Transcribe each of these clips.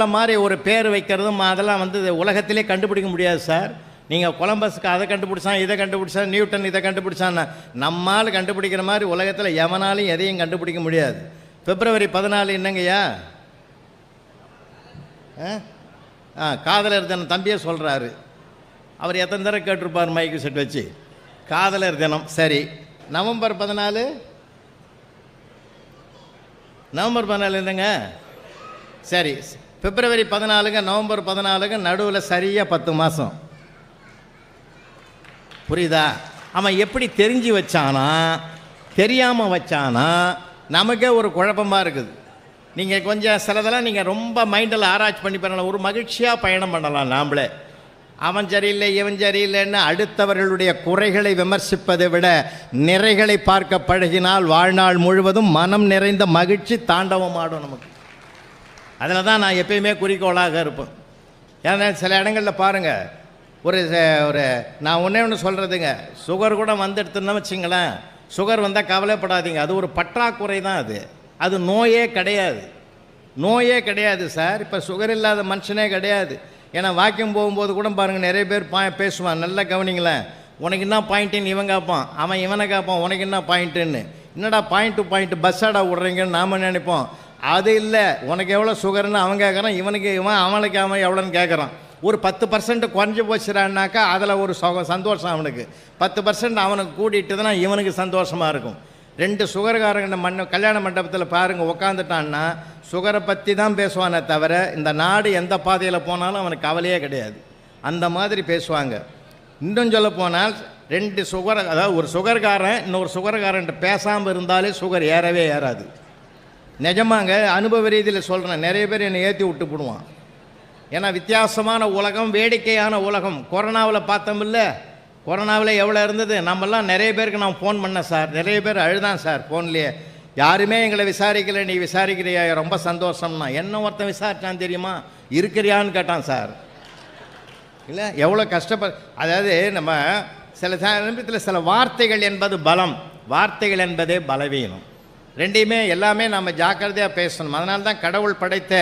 மாதிரி ஒரு பேர் வைக்கிறதும் அதெல்லாம் வந்து உலகத்திலே கண்டுபிடிக்க முடியாது சார். நீங்கள் கொலம்பஸுக்கு அதை கண்டுபிடிச்சான், இதை கண்டுபிடிச்சான், நியூட்டன் இதை கண்டுபிடிச்சான். நம்மால் கண்டுபிடிக்கிற மாதிரி உலகத்தில் எவனாலும் எதையும் கண்டுபிடிக்க முடியாது. பிப்ரவரி 14 என்னங்கய்யா? காதலர் தினம். தம்பியே சொல்கிறாரு. அவர் எத்தனை தடவை கேட்டிருப்பார் மைக்கு செட் வச்சு. காதலர் தினம். சரி, நவம்பர் 14 என்னங்க? சரி, பிப்ரவரி 14 நவம்பர் 14 நடுவில் சரியாக 10 மாதம். புரியுதா? அவன் எப்படி தெரிஞ்சு வச்சானா தெரியாமல் வச்சானா நமக்கே ஒரு குழப்பமாக இருக்குது. நீங்கள் கொஞ்சம் சிலதெல்லாம் நீங்கள் ரொம்ப மைண்டில் ஆராய்ச்சி பண்ணி பண்ணலாம். ஒரு மகிழ்ச்சியாக பயணம் பண்ணலாம். நாம்ளே அவன் சரியில்லை இவன் சரியில்லைன்னு அடுத்தவர்களுடைய குறைகளை விமர்சிப்பதை விட நிறைகளை பார்க்க பழகினால் வாழ்நாள் முழுவதும் மனம் நிறைந்த மகிழ்ச்சி தாண்டவம் ஆடும் நமக்கு. அதில் தான் நான் எப்பயுமே குறிக்கோளாக இருப்பேன். ஏன்னா சில இடங்களில் பாருங்கள், ஒரு நான் ஒன்று சொல்கிறதுங்க, சுகர் கூட வந்துடுத்துன்னு வச்சுங்களேன். சுகர் வந்தால் கவலைப்படாதீங்க, அது ஒரு பற்றாக்குறை தான். அது நோயே கிடையாது சார். இப்போ சுகர் இல்லாத மனுஷனே கிடையாது. ஏன்னா வாக்கியம் போகும்போது கூட பாருங்கள், நிறைய பேர் பேசுவான். நல்லா கவனிங்களேன். உனக்கு என்ன பாயிண்ட்டுன்னு இவன் கேட்பான், அவன் இவனை கேட்பான் உனக்கு என்ன பாயிண்ட்டுன்னு. என்னடா பாயிண்ட் டு பாயிண்ட் பஸ்ஸாடா விட்றீங்கன்னு நாம் நினைப்போம். அது இல்லை, உனக்கு எவ்வளோ சுகர்னு அவன் கேட்குறான், அவனுக்கு அவன் எவ்வளோன்னு கேட்குறான். ஒரு 10% குறைஞ்சி போச்சுறான்னாக்கா அதில் ஒரு சந்தோஷம் அவனுக்கு. 10% அவனுக்கு கூட்டிகிட்டுதுன்னா இவனுக்கு சந்தோஷமாக இருக்கும். 2 சுகர்காரங்க கல்யாண மண்டபத்தில் பாருங்கள் உட்காந்துட்டான்னா சுகரை பற்றி தான் பேசுவானே தவிர இந்த நாடு எந்த பாதையில் போனாலும் அவனுக்கு கவலையே கிடையாது. அந்த மாதிரி பேசுவாங்க. இன்னும் சொல்ல போனால் 2 சுகர், அதாவது ஒரு சுகர்காரன் இன்னொரு சுகர்காரன் பேசாமல் இருந்தாலே சுகர் ஏறவே ஏறாது. நிஜமாங்க, அனுபவ ரீதியில் சொல்கிறேன். நிறைய பேர் என்னை ஏற்றி விட்டு போடுவான். ஏன்னா வித்தியாசமான உலகம், வேடிக்கையான உலகம். கொரோனாவில் பார்த்தோம்ல, கொரோனாவில் எவ்வளோ இருந்தது. நம்மெல்லாம் நிறைய பேருக்கு நான் ஃபோன் பண்ணேன் சார். நிறைய பேர் அழுதான் சார் ஃபோன்லேயே. யாருமே எங்களை விசாரிக்கலை, நீ விசாரிக்கிறியா, ரொம்ப சந்தோஷம்னா. என்ன ஒருத்தன் விசாரிச்சான் தெரியுமா? இருக்கிறியான்னு கேட்டான் சார். இல்லை எவ்வளோ அதாவது நம்ம சில சமயத்தில் சில வார்த்தைகள் என்பது பலம், வார்த்தைகள் என்பதே பலவீனம். ரெண்டையுமே எல்லாமே நம்ம ஜாக்கிரதையாக பேசணும். அதனால தான் கடவுள் படைத்த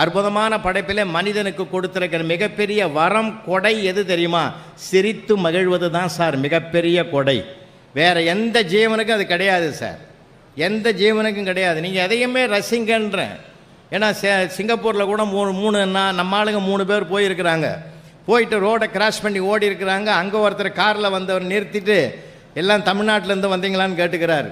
அற்புதமான படைப்பிலே மனிதனுக்கு கொடுத்துருக்கிற மிகப்பெரிய வரம், கொடை எது தெரியுமா? சிரித்து மகிழ்வது தான் சார் மிகப்பெரிய கொடை. வேறு எந்த ஜீவனுக்கும் அது கிடையாது சார். எந்த ஜீவனுக்கும் கிடையாது. நீங்கள் எதையுமே ரசிங்கன்றேன். ஏன்னா சிங்கப்பூரில் கூட நம்ம ஆளுங்க 3 பேர் போயிருக்கிறாங்க. போயிட்டு ரோடை கிராஸ் பண்ணி ஓடி இருக்கிறாங்க. அங்கே ஒருத்தர் காரில் வந்தவர் நிறுத்திட்டு, எல்லாம் தமிழ்நாட்டிலேருந்து வந்தீங்களான்னு கேட்டுக்கிறாரு.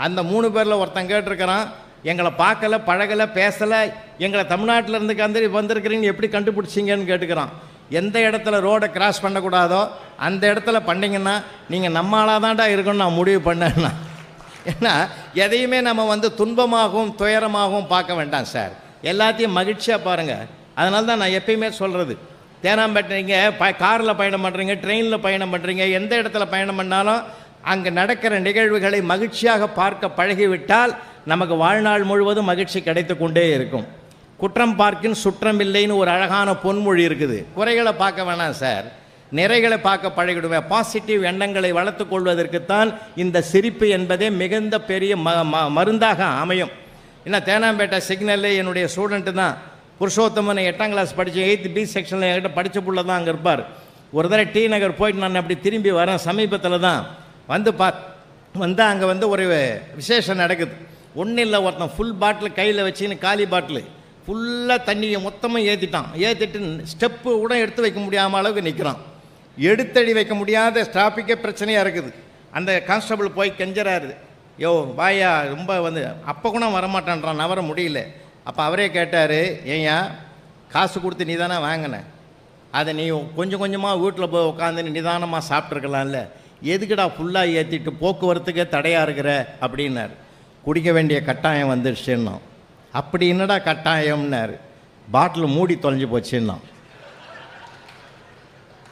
அந்த 3 பேரில் ஒருத்தன் கேட்டிருக்கிறான், எங்களை பார்க்கலை, பழகலை, பேசலை, எங்களை தமிழ்நாட்டிலேருந்து வந்திருக்கிறீங்க எப்படி கண்டுபிடிச்சிங்கன்னு கேட்டுக்கிறான். எந்த இடத்துல ரோடை கிராஸ் பண்ணக்கூடாதோ அந்த இடத்துல பண்ணிங்கன்னா நீங்கள் நம்மளாக தான்டா இருக்கணும்னு நான் முடிவு பண்ணேன்னா. ஏன்னா எதையுமே நம்ம துன்பமாகவும் துயரமாகவும் பார்க்க வேண்டாம் சார். எல்லாத்தையும் மகிழ்ச்சியாக பாருங்கள். அதனால தான் நான் எப்பயுமே சொல்கிறது, தேனாம்பேட்டை நீங்கள் காரில் பயணம் பண்ணுறீங்க, ட்ரெயினில் பயணம் பண்ணுறீங்க, எந்த இடத்துல பயணம் பண்ணாலும் அங்கே நடக்கிற நிகழ்வுகளை மகிழ்ச்சியாக பார்க்க பழகிவிட்டால் நமக்கு வாழ்நாள் முழுவதும் மகிழ்ச்சி கிடைத்து கொண்டே இருக்கும். குற்றம் பார்க்கின் சுற்றம் இல்லைன்னு ஒரு அழகான பொன்மொழி இருக்குது. குறைகளை பார்க்க வேணாம் சார், நிறைகளை பார்க்க பழகிடுவேன். பாசிட்டிவ் எண்ணங்களை வளர்த்து கொள்வதற்குத்தான் இந்த சிரிப்பு என்பதே மிகுந்த பெரிய மருந்தாக அமையும். ஏன்னா தேனாம்பேட்டை சிக்னலில் என்னுடைய ஸ்டூடெண்ட்டு தான் புருஷோத்தமன் 8ஆம் கிளாஸ் படித்து 8th B செக்ஷனில் என்கிட்ட படித்த புள்ள தான் அங்கே இருப்பார். ஒரு தடவை டி நகர் போயிட்டு நான் அப்படி திரும்பி வரேன். சமீபத்தில் தான் வந்தால் அங்கே ஒரு விசேஷம் நடக்குது. ஒன்றும் இல்லை, ஒருத்தன் ஃபுல் பாட்டில் கையில் வச்சுன்னு காலி பாட்டில் ஃபுல்லாக தண்ணியை மொத்தமாக ஏற்றிட்டு ஸ்டெப்பு கூட எடுத்து வைக்க முடியாமல் அளவுக்கு நிற்கிறான். எடுத்தடி வைக்க முடியாத டிராஃபிக்கே பிரச்சனையாக இருக்குது. அந்த கான்ஸ்டபிள் போய் கெஞ்சறாரு, யோ வாயா, ரொம்ப அப்போ கூட வரமாட்டான்றான், நவர முடியல. அப்போ அவரே கேட்டார், ஏயா காசு கொடுத்து நீ தானே வாங்கின, அதை நீ கொஞ்சம் கொஞ்சமாக வீட்டில் போய் உட்காந்து நிதானமாக சாப்பிட்ருக்கலாம்ல, எதுக்குடா ஃபுல்லாக ஏற்றிட்டு போக்குவரத்துக்கே தடையாக இருக்கிற அப்படின்னார். குடிக்க வேண்டிய கட்டாயம் வந்துடுச்சுன்னா. அப்படி என்னடா கட்டாயம்னார். பாட்டில் மூடி தொலைஞ்சு போச்சுன்னா.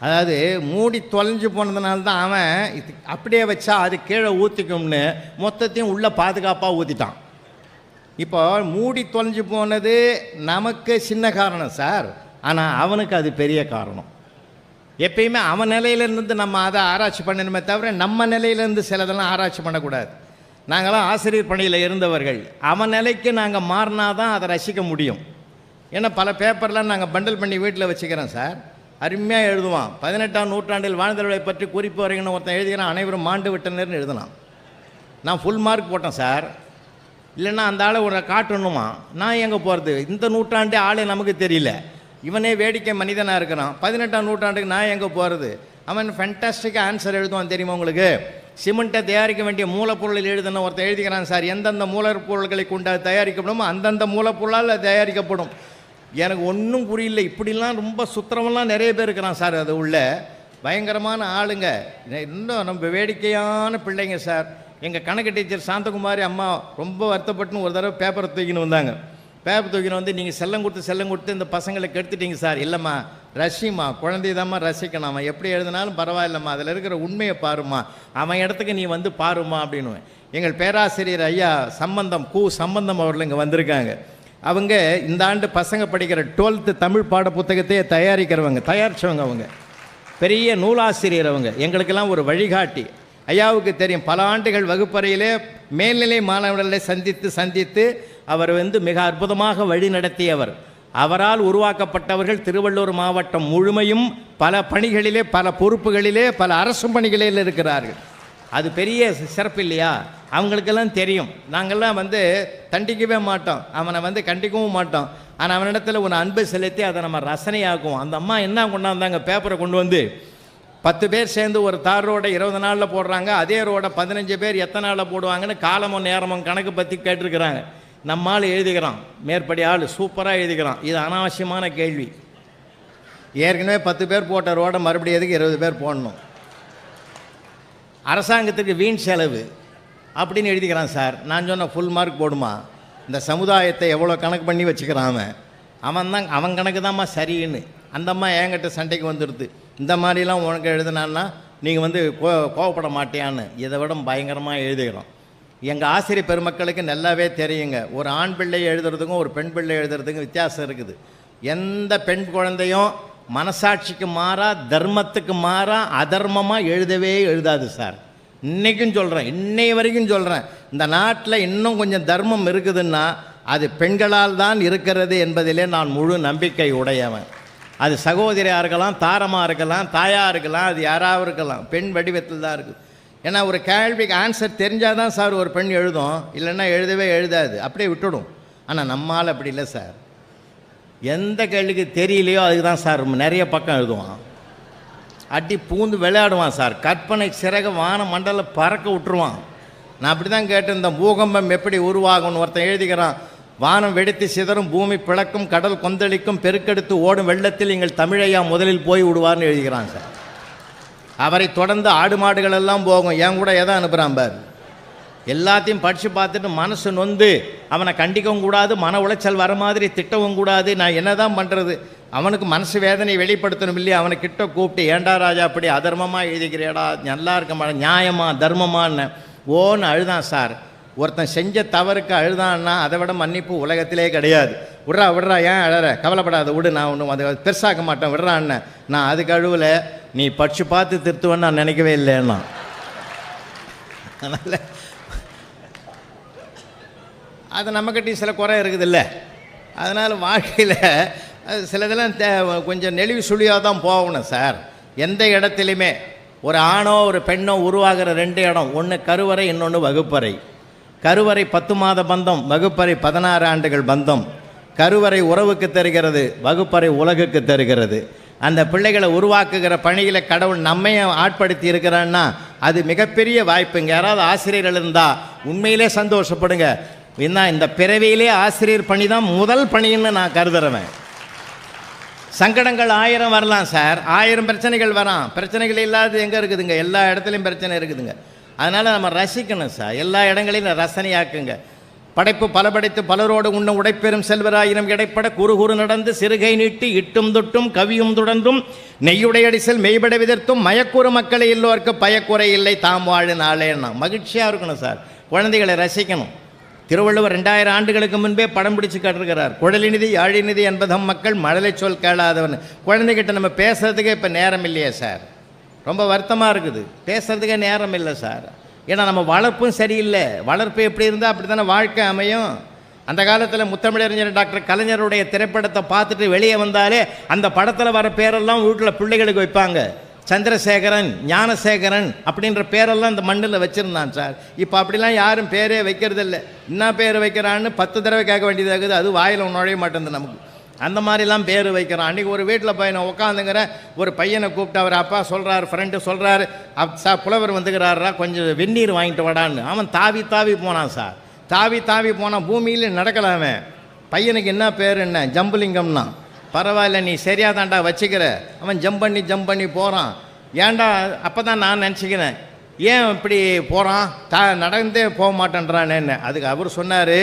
அதாவது மூடி தொலைஞ்சு போனதுனால தான் அவன் அப்படியே வச்சா அது கீழே ஊற்றிக்கும்னு மொத்தத்தையும் உள்ளே பாதுகாப்பாக ஊற்றிட்டான். இப்போ மூடி தொலைஞ்சு போனது நமக்கு சின்ன காரணம் சார், ஆனால் அவனுக்கு அது பெரிய காரணம். எப்பயுமே அவன் நிலையிலேருந்து நம்ம அதை ஆராய்ச்சி பண்ணணுமே தவிர நம்ம நிலையிலேருந்து சிலதெல்லாம் ஆராய்ச்சி பண்ணக்கூடாது. நாங்களாம் ஆசிரியர் பணியில் இருந்தவர்கள். அவன் நிலைக்கு நாங்கள் மாறினா தான் அதை ரசிக்க முடியும். ஏன்னா பல பேப்பர்லாம் நாங்கள் பண்டில் பண்ணி வீட்டில் வச்சுக்கிறோம் சார். அருமையாக எழுதுவான். 18ஆம் நூற்றாண்டில் வாழ்ந்தவர்களை பற்றி குறிப்பு வரைங்கன்னு ஒருத்தன் எழுதுகிறான், அனைவரும் மாண்டு விட்டனர்னு எழுதலாம். நான் ஃபுல் மார்க் போட்டேன் சார். இல்லைன்னா அந்த ஆளை ஒரு காட்டணுமா, நான் எங்கே போகிறது? இந்த நூற்றாண்டே ஆளே நமக்கு தெரியல, இவனே வேடிக்கை மனிதனாக இருக்கிறான். 18ஆம் நூற்றாண்டுக்கு நான் எங்கே போகிறது? அவன் ஃபேண்டாஸ்டிக்காக ஆன்சர் எழுதுவான் தெரியுமா உங்களுக்கு? சிமெண்ட்டை தயாரிக்க வேண்டிய மூலப்பொருளில் எழுதுன ஒருத்தர் எழுதிக்கிறான் சார். எந்தெந்த மூலப்பொருள்களை கொண்டு தயாரிக்கப்படும் அந்தந்த மூலப்பொருளால் தயாரிக்கப்படும். எனக்கு ஒன்றும் புரியல. இப்படிலாம் ரொம்ப சுத்திரமெல்லாம் நிறைய பேர் இருக்கிறான் சார். அது உள்ள பயங்கரமான ஆளுங்க. இன்னும் நம்ம வேடிக்கையான பிள்ளைங்க சார். எங்கள் கணக்கு டீச்சர் சாந்தகுமாரி அம்மா ரொம்ப வருத்தப்பட்டுன்னு ஒரு தடவை பேப்பரை தூக்கின்னு வந்தாங்க. பேப்பர் தூக்கின்னு வந்து, நீங்கள் செல்லம் கொடுத்து இந்த பசங்களை கெடுத்துட்டீங்க சார். இல்லைம்மா, ரசிம்மா, குழந்தைதாம்மா ரசிக்கணும். அவன் எப்படி எழுதினாலும் பரவாயில்லம்மா, அதில் இருக்கிற உண்மையை பாருமா, அவன் இடத்துக்கு நீ வந்து பாருமா அப்படின்னு. எங்கள் பேராசிரியர் ஐயா சம்பந்தம் அவர்கள் இங்கே வந்திருக்காங்க. அவங்க இந்த ஆண்டு பசங்க படிக்கிற 12th தமிழ் பாட புத்தகத்தையே தயாரித்தவங்க. அவங்க பெரிய நூலாசிரியர். அவங்க எங்களுக்கெல்லாம் ஒரு வழிகாட்டி. ஐயாவுக்கு தெரியும், பல ஆண்டுகள் வகுப்பறையிலே மேல்நிலை மாணவர்களை சந்தித்து அவர் மிக அற்புதமாக வழி நடத்தியவர். அவரால் உருவாக்கப்பட்டவர்கள் திருவள்ளூர் மாவட்டம் முழுமையும் பல பணிகளிலே, பல பொறுப்புகளிலே, பல அரசு பணிகளில் இருக்கிறார்கள். அது பெரிய சிறப்பு இல்லையா? அவங்களுக்கெல்லாம் தெரியும். நாங்கள்லாம் தண்டிக்கவே மாட்டோம், அவனை கண்டிக்கவும் மாட்டோம். ஆனால் அவனிடத்தில் ஒரு அன்பு செலுத்தி அதை நம்ம ரசனையாக்குவோம். அந்த அம்மா என்ன கொண்டாந்தாங்க, பேப்பரை கொண்டு வந்து 10 பேர் சேர்ந்து ஒரு தார் ரோடை 20 நாளில் போடுறாங்க. அதே ரோடை 15 பேர் எத்தனை நாளில் போடுவாங்கன்னு காலமும் நேரமும் கணக்கு பற்றி கேட்டிருக்கிறாங்க. நம்மால் எழுதுகிறான், மேற்படி ஆள் சூப்பராக எழுதுகிறான். இது அனாவசியமான கேள்வி. ஏற்கனவே 10 பேர் போட்ட ரோடை மறுபடியும் எதுக்கு 20 பேர் போடணும்? அரசாங்கத்துக்கு வீண் செலவு அப்படின்னு எழுதிக்கிறான் சார். நான் சொன்ன ஃபுல் மார்க் போடுமா? இந்த சமுதாயத்தை எவ்வளோ கணக்கு பண்ணி வச்சுக்கிறான் அவன் கணக்கு தான்மா சரின்னு. அந்த அம்மா என்கிட்ட சண்டைக்கு வந்துடுது, இந்த மாதிரிலாம் உனக்கு எழுதுனான்னா நீங்கள் கோவப்பட மாட்டியான்னு. இதை விட பயங்கரமாக எழுதுகிறோம். எங்கள் ஆசிரியர் பெருமக்களுக்கு நல்லாவே தெரியுங்க, ஒரு ஆண் பிள்ளை எழுதுறதுக்கும் ஒரு பெண் பிள்ளை எழுதுறதுக்கும் வித்தியாசம் இருக்குது. எந்த பெண் குழந்தையும் மனசாட்சிக்கு மாறா, தர்மத்துக்கு மாறா, அதர்மமாக எழுதாது சார். இன்றைக்கும் சொல்கிறேன், இன்னைய வரைக்கும் சொல்கிறேன், இந்த நாட்டில் இன்னும் கொஞ்சம் தர்மம் இருக்குதுன்னா அது பெண்களால் தான் இருக்கிறது என்பதிலே நான் முழு நம்பிக்கை உடையவன். அது சகோதரியாக இருக்கலாம், தாரமாக இருக்கலாம், தாயாக இருக்கலாம், அது யாராவது இருக்கலாம், பெண் வடிவத்தில் தான் இருக்குது. ஏன்னா ஒரு கேள்விக்கு ஆன்சர் தெரிஞ்சால் தான் சார் ஒரு பெண் எழுதும், இல்லைன்னா எழுதவே எழுதாது, அப்படியே விட்டுடும். ஆனால் நம்மால் அப்படி இல்லை சார். எந்த கேள்விக்கு தெரியலையோ அதுக்கு தான் சார் நிறைய பக்கம் எழுதுவான். அடி பூந்து விளையாடுவான் சார். கற்பனை சிறக வான மண்டல பறக்க விட்டுருவான். நான் அப்படி தான் கேட்டேன், இந்த பூகம்பம் எப்படி உருவாகும்னு. ஒருத்தன் எழுதிக்கிறான், வானம் வெடித்து சிதறும், பூமி பிளக்கும், கடல் கொந்தளிக்கும், பெருக்கெடுத்து ஓடும் வெள்ளத்தில் எங்கள் தமிழையா முதலில் போய் விடுவார்னு எழுதிக்கிறான் சார். அவரை தொடர்ந்து ஆடு மாடுகள் எல்லாம் போகும். என் கூட எதை அனுப்புகிறான் பார். எல்லாத்தையும் படித்து பார்த்துட்டு மனசு நொந்து அவனை கண்டிக்கவும் கூடாது, மன உளைச்சல் வர மாதிரி திட்டவும் கூடாது. நான் என்ன தான் பண்ணுறது? அவனுக்கு மனசு வேதனை வெளிப்படுத்தணும் இல்லையா? அவனை கிட்ட கூப்பிட்டு, ஏண்டா ராஜா அப்படி அதர்மமாக எழுதிக்கிறேடா, நல்லா இருக்க மாட்டேன், நியாயமா தர்மமான்னு ஓன்னு அழுதான் சார். ஒருத்தன் செஞ்ச தவறுக்கு அழுதான்னா அதை விட மன்னிப்பு உலகத்திலே கிடையாது. விட்றா, ஏன் அழற, கவலைப்படாத, விடு, நான் ஒன்றும் அதை பெருசாக்க மாட்டேன், விட்றான்னு. நான் அதுக்கு அழுவில், நீ படித்து பார்த்து திருத்துவேன்னு நான் நினைக்கவே இல்லைன்னா. அதனால் அது நம்மக்கிட்டையும் சில குறை இருக்குதுல்ல. அதனால் வாழ்க்கையில் சிலதெல்லாம் கொஞ்சம் நெளிவு சுழியாக தான் போகணும் சார். எந்த இடத்துலையுமே ஒரு ஆணோ ஒரு பெண்ணோ உருவாகிற 2 இடம், ஒன்று கருவறை, இன்னொன்று வகுப்பறை. கருவறை 10 மாத பந்தம், வகுப்பறை 16 ஆண்டுகள் பந்தம். கருவறை உறவுக்கு தருகிறது, வகுப்பறை உலகுக்கு தருகிறது. அந்த பிள்ளைகளை உருவாக்குகிற பணியில் கடவுள் நம்மையும் ஆட்படுத்தி இருக்கிறான்னா அது மிகப்பெரிய வாய்ப்புங்க. யாராவது ஆசிரியர்கள் இருந்தால் உண்மையிலே சந்தோஷப்படுங்க. இந்த பிறவியிலே ஆசிரியர் பணி தான் முதல் பணின்னு நான் கருதுறேன். சங்கடங்கள் 1000 வரலாம் சார், 1000 பிரச்சனைகள் வரான். பிரச்சனைகள் இல்லாத எங்கே இருக்குதுங்க? எல்லா இடத்துலையும் பிரச்சனை இருக்குதுங்க. அதனால் நம்ம ரசிக்கணும் சார். எல்லா இடங்களையும் ரசனையாக்குங்க. படைப்பு பல படைத்து பலரோடு உண்ண உடைப்பெறும் செல்வராயிரம் இடைப்பட குறுகுறு நடந்து சிறுகை நீட்டி இட்டும் தொட்டும் கவியும் துடன்றும் நெய்யுடையடிசல் மெய்பட விதர்த்தும் மயக்கூறு மக்களை எல்லோருக்கு பயக்குறை இல்லை தாம் வாழு நாளேன்னா மகிழ்ச்சியாக இருக்கணும் சார். குழந்தைகளை ரசிக்கணும். திருவள்ளுவர் 2000 ஆண்டுகளுக்கு முன்பே படம் பிடிச்சு காட்டிருக்கிறார். குழலிநிதி யாழிநிதி என்பதம் மக்கள் மழலை சொல் கேளாதவன். குழந்தைகிட்ட நம்ம பேசுறதுக்கே இப்போ நேரம் இல்லையே சார். ரொம்ப வருத்தமாக இருக்குது, பேசுறதுக்கே நேரம் இல்லை சார். ஏன்னா நம்ம வளர்ப்பும் சரியில்லை. வளர்ப்பு எப்படி இருந்தால் அப்படி தானே வாழ்க்கை அமையும். அந்த காலத்தில் முத்தமிழறிஞர் டாக்டர் கலைஞருடைய திரைப்படத்தை பார்த்துட்டு வெளியே வந்தாலே அந்த படத்தில் வர பேரெல்லாம் வீட்டில் பிள்ளைகளுக்கு வைப்பாங்க. சந்திரசேகரன், ஞானசேகரன் அப்படின்ற பேரெல்லாம் இந்த மண்ணில் வச்சுருந்தான் சார். இப்போ அப்படிலாம் யாரும் பேரே வைக்கிறதில்ல. என்ன பேர் வைக்கிறான்னு 10 தடவை கேட்க வேண்டியதாகுது. அது வாயில் நுழைய மாட்டேங்குது நமக்கு. அந்த மாதிரிலாம் பேர் வைக்கிறான். அன்றைக்கி ஒரு வீட்டில் போய் நான் உட்காந்துங்கிறேன். ஒரு பையனை கூப்பிட்டு அவர் அப்பா சொல்கிறார், ஃப்ரெண்டு சொல்கிறாரு, புலவர் வந்துக்கிறாரா, கொஞ்சம் வெந்நீர் வாங்கிட்டு வாடான்னு. அவன் தாவி தாவி போனான் சார். தாவி போனான். பூமியில் நடக்கலாமே. பையனுக்கு என்ன பேர், என்ன ஜம்புலிங்கம்னா. பரவாயில்ல, நீ சரியாக தாண்டா வச்சுக்கிற. அவன் ஜம்ப் பண்ணி போகிறான். ஏன்டா, அப்போ தான் நான் நினச்சிக்கிறேன், ஏன் இப்படி போகிறான், நடந்தே போக மாட்டேன்றான்னு. அதுக்கு அவர் சொன்னார்,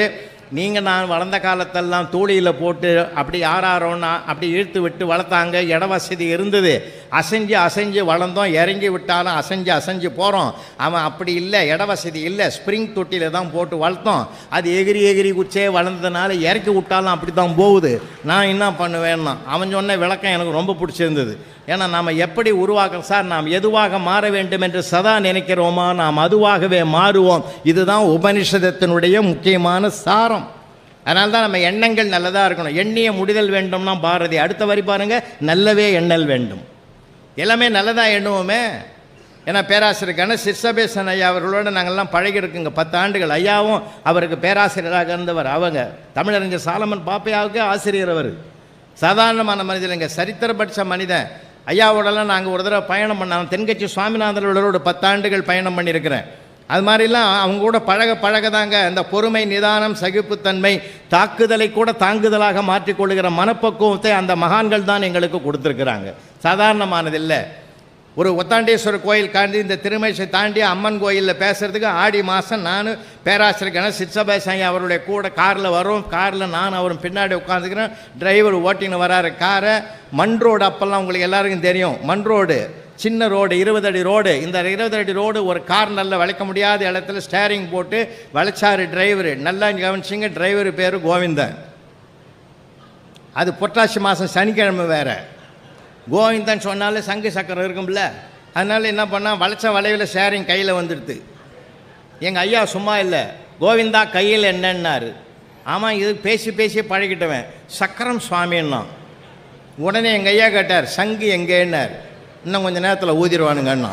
நீங்கள் நான் வளர்ந்த காலத்தெல்லாம் தூளியில் போட்டு அப்படி ஆறாரோன்னா அப்படி இழுத்து விட்டு வளர்த்தாங்க. இட வசதி இருந்தது. அசைஞ்சு வளர்ந்தோம். இறங்கி விட்டாலும் அசைஞ்சு போகிறோம். அவன் அப்படி இல்லை, இட வசதி இல்லை, ஸ்ப்ரிங் தொட்டியில் தான் போட்டு வளர்த்தோம். அது எகிரி குச்சே வளர்ந்ததுனால இறக்கி விட்டாலும் அப்படி தான் போகுது. நான் என்ன பண்ணுவேன்னா, அவன் சொன்ன விளக்கம் எனக்கு ரொம்ப பிடிச்சிருந்தது. ஏன்னா நாம் எப்படி உருவாக்குறோம் சார், நாம் எதுவாக மாற வேண்டும் என்று சதா நினைக்கிறோமா, நாம் அதுவாகவே மாறுவோம். இதுதான் உபனிஷதத்தினுடைய முக்கியமான சாரம். அதனால தான் நம்ம எண்ணங்கள் நல்லதாக இருக்கணும். எண்ணிய முடிதல் வேண்டும்னா பாரதி. அடுத்த வரி பாருங்க, நல்லவே எண்ணல் வேண்டும். எல்லாமே நல்லதாக எண்ணுவோமே. ஏன்னா பேராசிரியர் கணேஷ் சிற்சபேசன் ஐயா அவர்களோடு நாங்கள்லாம் பழகிருக்குங்க 10 ஆண்டுகள். ஐயாவும் அவருக்கு பேராசிரியராக இருந்தவர். அவங்க தமிழறிஞர் சாலமன் பாப்பையாவுக்கு ஆசிரியர். அவர் சாதாரணமான மனிதர், இங்கே சரித்திரபட்ச மனிதன். ஐயாவோடலாம் நாங்கள் ஒரு தடவை பயணம் பண்ணோம். தென்கட்சி சுவாமிநாதனோட 10 ஆண்டுகள் பயணம் பண்ணியிருக்கிறேன். அது மாதிரிலாம் அவங்க கூட பழக தாங்க இந்த பொறுமை, நிதானம், சகிப்புத்தன்மை, தாக்குதலை கூட தாங்குதலாக மாற்றிக்கொள்ளுகிற மனப்பக்குவத்தை அந்த மகான்கள் தான் எங்களுக்கு கொடுத்துருக்குறாங்க. சாதாரணமானதில்லை. ஒரு ஒத்தாண்டேஸ்வரர் கோயில் தாண்டி இந்த திருமேசை தாண்டி அம்மன் கோயிலில் பேசுகிறதுக்கு ஆடி மாதம் நான் பேராசிரியர் கணேஷ் சிற்சபேசன் அவருடைய கூட காரில் வரும். காரில் நான் அவரும் பின்னாடி உட்காந்துக்கிறேன். டிரைவர் ஓட்டின்னு வராரு காரை. மண் ரோடு அப்போல்லாம் உங்களுக்கு எல்லாருக்கும் தெரியும். மண் ரோடு, சின்ன ரோடு, 20 அடி ரோடு. இந்த 20 அடி ரோடு ஒரு கார் நல்லா வளைக்க முடியாத இடத்துல ஸ்டேரிங் போட்டு வளைச்சாரு டிரைவரு. நல்லா கவனிச்சிங்க, டிரைவர் பேர் கோவிந்தன். அது புரட்டாசி மாதம் சனிக்கிழமை வேறு. கோவிந்தன் சொன்னாலே சங்கு சக்கரம் இருக்கும்ல. அதனால் என்ன பண்ணால் வளைச்ச வளைவில் ஷேரிங் கையில் வந்துடுது. எங்கள் ஐயா சும்மா இல்லை, கோவிந்தா கையில் என்னன்னாரு. ஆமாம், இது பேசி பழகிட்டவன். சக்கரம் சுவாமின்னா. உடனே எங்கள் ஐயா கேட்டார், சங்கு எங்கேன்னார். இன்னும் கொஞ்சம் நேரத்தில் ஊதிடுவானுங்கண்ணா.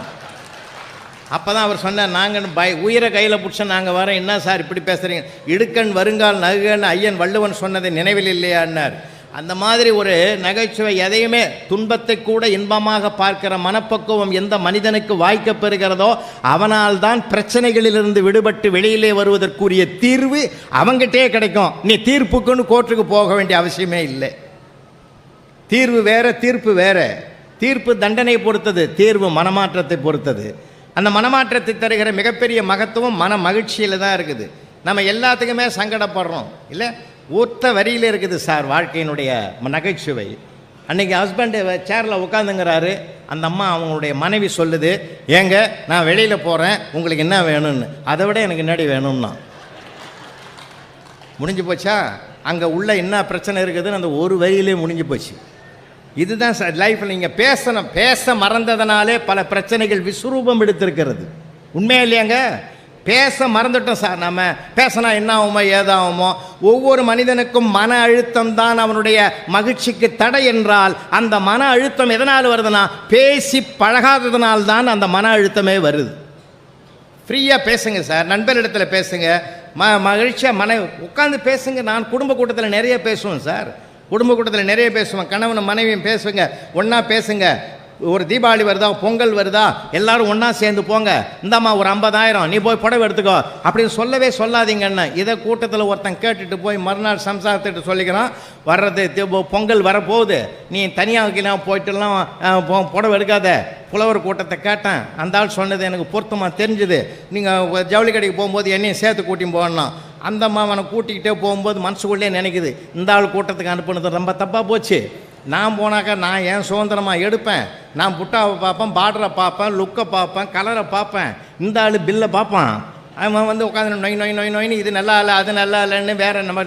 அப்போ தான் அவர் சொன்னார், நாங்கள் உயிரை கையில் பிடிச்ச நாங்கள் வரோம். என்ன சார் இப்படி பேசுகிறீங்க, இடுக்கண் வருங்கால் நகுகன்னு ஐயன் வள்ளுவன் சொன்னதை நினைவில் இல்லையான்னார். அந்த மாதிரி ஒரு நகைச்சுவை, எதையுமே துன்பத்தை கூட இன்பமாக பார்க்கிற மனப்பக்குவம் எந்த மனிதனுக்கு வாய்க்கப் பெறுகிறதோ அவனால் தான் பிரச்சனைகளிலிருந்து விடுபட்டு வெளியிலே வருவதற்குரிய தீர்வு அவங்ககிட்டே கிடைக்கும். நீ தீர்ப்புக்குன்னு கோர்ட்டுக்கு போக வேண்டிய அவசியமே இல்லை. தீர்வு வேற, தீர்ப்பு வேற. தீர்ப்பு தண்டனை பொறுத்தது, தீர்வு மனமாற்றத்தை பொறுத்தது. அந்த மனமாற்றத்தை தருகிற மிகப்பெரிய மகத்துவம் மன மகிழ்ச்சியில் தான் இருக்குது. நம்ம எல்லாத்துக்குமே சங்கடப்படுறோம் இல்லை. ஒத்த வரியில் இருக்குது சார் வாழ்க்கையினுடைய நகைச்சுவை. அன்றைக்கி ஹஸ்பண்டு சேரில் உட்காந்துங்கிறாரு. அந்த அம்மா அவங்களுடைய மனைவி சொல்லுது, ஏங்க நான் வெளியில் போகிறேன், உங்களுக்கு என்ன வேணும்னு. அதை விட எனக்கு என்னடி வேணும்னா முடிஞ்சு போச்சா. அங்கே உள்ள என்ன பிரச்சனை இருக்குதுன்னு அந்த ஒரு வரியிலே முடிஞ்சு போச்சு. இதுதான் சார் லைஃப்பில் நீங்கள் பேச மறந்ததுனாலே பல பிரச்சனைகள் விஸ்வரூபம் எடுத்திருக்கிறது. உண்மையா இல்லையாங்க? பேச மறந்துட்டோம் சார். நம்ம பேசினா என்ன ஆகுமோ ஏதாகுமோ. ஒவ்வொரு மனிதனுக்கும் மன அழுத்தம் தான் அவனுடைய மகிழ்ச்சிக்கு தடை என்றால் அந்த மன அழுத்தம் எதனால் வருதுன்னா பேசி பழகாததுனால்தான் அந்த மன அழுத்தமே வருது. ஃப்ரீயாக பேசுங்க சார், நண்பரிடத்தில் பேசுங்க, மகிழ்ச்சியாக உட்காந்து பேசுங்க. நான் குடும்ப கூட்டத்தில் நிறைய பேசுவேன் சார். குடும்ப கூட்டத்தில் நிறைய பேசுவேன். கணவன் மனைவியும் பேசுங்க, ஒன்றா பேசுங்க. ஒரு தீபாவளி வருதா, பொங்கல் வருதா, எல்லாரும் ஒன்றா சேர்ந்து போங்க, இந்தாம்மா ஒரு 50,000 நீ போய் புடவை எடுத்துக்கோ அப்படின்னு சொல்லவே சொல்லாதீங்கன்னு. இதை கூட்டத்தில் ஒருத்தன் கேட்டுட்டு போய் மறுநாள் சம்சாரத்திட்டு சொல்லிக்கிறான், வர்றது பொங்கல் வரப்போகுது, நீ தனியாக போயிட்டுலாம் புடவை எடுக்காத. புலவர் கூட்டத்தை கேட்டேன். அந்த ஆள் சொன்னது எனக்கு பொருத்தமாக தெரிஞ்சுது. நீங்கள் ஜவுளி கடைக்கு போகும்போது என்னையும் சேர்த்து கூட்டின்னு போகணும். அந்த அம்மா அவனை கூட்டிக்கிட்டே போகும்போது மனசுக்குள்ளே நினைக்குது, இந்த ஆள் கூட்டத்துக்கு அனுப்புனது ரொம்ப தப்பாக போச்சு. நான் போனாக்கா நான் ஏன் சுதந்திரமாக எடுப்பேன். நான் புட்டாவை பார்ப்பேன், பார்டரை பார்ப்பேன், லுக்கை பார்ப்பேன், கலரை பார்ப்பேன். இந்த ஆள் பில்லை பார்ப்பான். அவன் உட்காந்து நொய் இது நல்லா இல்லை அது நல்லா இல்லைன்னு வேறு நம்ம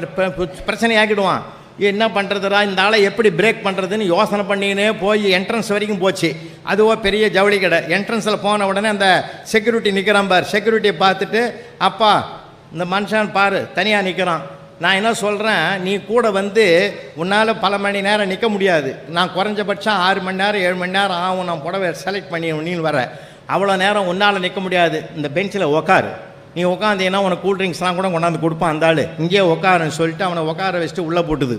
பிரச்சனை ஆக்கிடுவான். என்ன பண்ணுறதுடா, இந்த ஆளை எப்படி பிரேக் பண்ணுறதுன்னு யோசனை பண்ணினே போய் என்ட்ரன்ஸ் வரைக்கும் போச்சு. அதுவோ பெரிய ஜவுளி கடை. என்ட்ரன்ஸில் போன உடனே அந்த செக்யூரிட்டி நிற்கிறான் பார். செக்யூரிட்டியை பார்த்துட்டு, அப்பா இந்த மனுஷன் பாரு தனியாக நிற்கிறான், நான் என்ன சொல்கிறேன், நீ கூட வந்து உன்னால் பல மணி நேரம் நிற்க முடியாது. நான் குறைஞ்சபட்சம் 6 மணி நேரம் 7 மணி நேரம் ஆகும் நான் புடவை செலக்ட் பண்ணி நீ வர. அவ்வளோ நேரம் உன்னால் நிற்க முடியாது. இந்த பெஞ்சில் உக்காரு. நீ உட்காந்தீங்கன்னா உனக்கு கூல்ட்ரிங்க்ஸ்லாம் கூட கொண்டாந்து கொடுப்பான் அந்த ஆள். இங்கேயே உட்காருன்னு சொல்லிட்டு அவனை உட்கார வச்சுட்டு உள்ளே போட்டுது.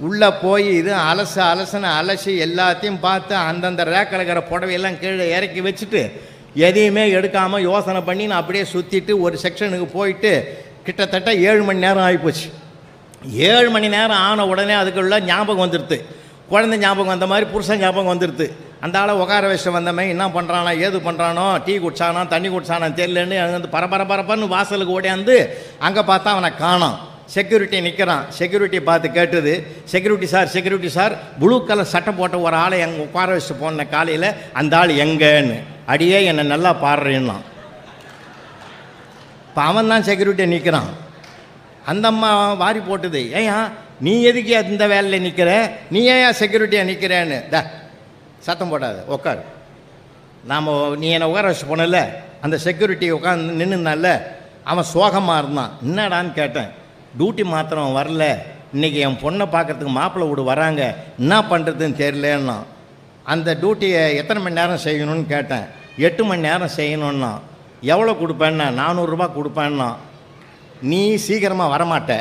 உள்ளே போய் இது அலசுன்னு அலசி எல்லாத்தையும் பார்த்து அந்தந்த ரேக்கில் இருக்கிற புடவையெல்லாம் கீழே இறக்கி வச்சுட்டு எதையுமே எடுக்காமல் யோசனை பண்ணி நான் அப்படியே சுற்றிட்டு ஒரு செக்ஷனுக்கு போயிட்டு கிட்டத்தட்ட 7 மணி நேரம் ஆகிப்போச்சு. 7 மணி நேரம் ஆன உடனே அதுக்குள்ள ஞாபகம் வந்துடுது. குழந்தை ஞாபகம் வந்த மாதிரி புருஷன் ஞாபகம் வந்துடுது. அந்த ஆளை உட்கார வச்சு வந்தமே என்ன பண்ணுறானோ ஏது பண்ணுறானோ, டீ குடிச்சானோ தண்ணி குடிச்சானோ தெரியலன்னு வந்து பரபரன்னு வாசலுக்கு ஓடியாந்து அங்கே பார்த்தா அவனை காணோம். செக்யூரிட்டி நிற்கிறான். செக்யூரிட்டி பார்த்து கேட்டுது, செக்யூரிட்டி சார் ப்ளூ கலர் சட்டை போட்ட ஒரு ஆளை எங்கே உட்கார வச்சு போன காலையில் அந்த ஆள் எங்கன்னு. அடியே என்னை நல்லா பாடுறேன்னா. இப்போ அவன் தான் செக்யூரிட்டியை நிற்கிறான். அந்த அம்மா வாரி போட்டுது, ஏயா நீ எதுக்கு இந்த வேலையில் நிற்கிற, நீ ஏன் செக்யூரிட்டியாக நிற்கிறேன்னு. சத்தம் போடாது, உட்காரு. நீ என்னை உட்கார வச்சு போனல, அந்த செக்யூரிட்டி உட்காந்து நின்றுனால அவன் சோகமாக இருந்தான். என்னடான்னு கேட்டேன். டியூட்டி மாத்திரம் வரல, இன்றைக்கி என் பொண்ணை பார்க்குறதுக்கு மாப்பிள்ளை வீடு வராங்க, என்ன பண்ணுறதுன்னு தெரியலன்னா. அந்த டியூட்டியை எத்தனை மணி நேரம் செய்யணும்னு கேட்டேன். 8 மணி நேரம் செய்யணுன்னா. எவ்வளோ கொடுப்பேன்னா 400 ரூபா கொடுப்பேன்னா. நீ சீக்கிரமாக வரமாட்ட.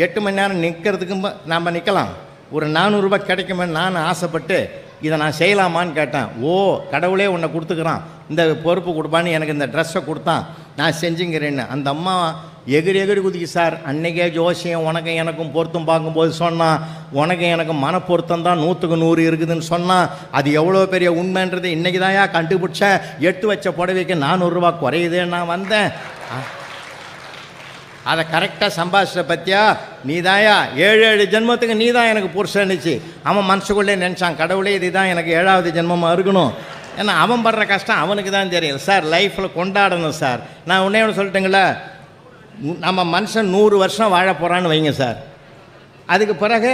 8 மணி நேரம் நிற்கிறதுக்கு நம்ம நிற்கலாம், ஒரு 400 ரூபா கிடைக்குமே நான் ஆசைப்பட்டு இதை நான் செய்யலாமான்னு கேட்டேன். ஓ கடவுளே உன்னை கொடுத்துக்கிறான், இந்த பொறுப்பு கொடுப்பான்னு எனக்கு இந்த ட்ரெஸ்ஸை கொடுத்தான், நான் செஞ்சுங்கிறேன்னு. அந்த அம்மா எகிரி குதிக்கு சார். அன்றைக்கே ஜோசியம் உனக்கு எனக்கும் பொருத்தம் பார்க்கும்போது சொன்னான், உனக்கு எனக்கு மன பொருத்தம் தான் 100க்கு 100 இருக்குதுன்னு சொன்னான். அது எவ்வளோ பெரிய உண்மைன்றது இன்றைக்கி தான்யா கண்டுபிடிச்சேன். 8 வச்ச புடவைக்கு 400 ரூபா குறையுதுன்னு நான் வந்தேன். அதை கரெக்டாக சம்பாஷிட்ட பற்றியா, நீ தாயா 7 ஜென்மத்துக்கு நீ தான் எனக்கு புருஷன்னுச்சு. அவன் மனசுக்குள்ளே நினச்சான், கடவுளே இது தான் எனக்கு 7வது ஜென்மமாக இருக்கணும். ஏன்னா அவன் படுற கஷ்டம் அவனுக்கு தான் தெரியும் சார். லைஃப்பில் கொண்டாடணும் சார். நான் உன்னே ஒன்று சொல்லிட்டேங்களா, நம்ம மனுஷன் 100 வருஷம் வாழ போகிறான்னு வைங்க சார். அதுக்கு பிறகு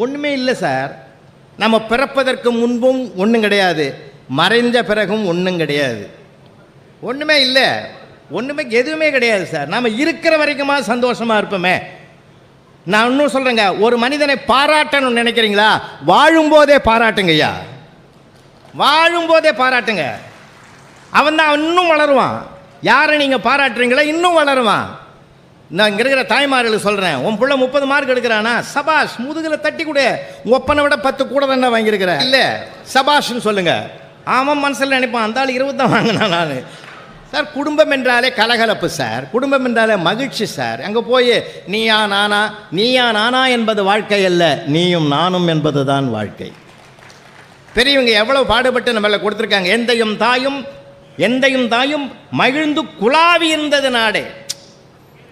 ஒன்றுமே இல்லை சார். நம்ம பிறப்பதற்கு முன்பும் ஒன்றும் கிடையாது, மறைஞ்ச பிறகும் ஒன்றும் கிடையாது. ஒன்றுமே இல்லை, எதுவுமே கிடையாது சார். நம்ம இருக்கிற வரைக்குமா சந்தோஷமாக இருப்போமே. நான் இன்னும் சொல்கிறேங்க, ஒரு மனிதனை பாராட்டணும்னு நினைக்கிறீங்களா, வாழும்போதே பாராட்டுங்கய்யா, வாழும்போதே பாராட்டுங்க. அவன் தான் இன்னும் வளருவான். யாரை நீங்கள் பாராட்டுறீங்களா இன்னும் வளருவான். நான் இங்கே இருக்கிற தாய்மார்களுக்கு சொல்கிறேன், உன் பிள்ளை 30 மார்க் எடுக்கிறானா, சபாஷ், முதுகில் தட்டி கொடு. உங்கள் ஒப்பனை விட 10 கூட தானே வாங்கியிருக்கிற, இல்லை சபாஷ்ன்னு சொல்லுங்கள். அவன் மனசில் நினைப்பான், அந்த ஆள் 20 தான் வாங்கினான் நான். சார் குடும்பம் என்றாலே கலகலப்பு சார், குடும்பம் என்றாலே மகிழ்ச்சி சார். அங்கே போய் நீயா நானா என்பது வாழ்க்கை அல்ல, நீயும் நானும் என்பது தான் வாழ்க்கை. பெரியவங்க எவ்வளோ பாடுபட்டு நம்மள கொடுத்துருக்காங்க. எந்தையும் தாயும் மகிழ்ந்து குழாவி இருந்தது நாடே.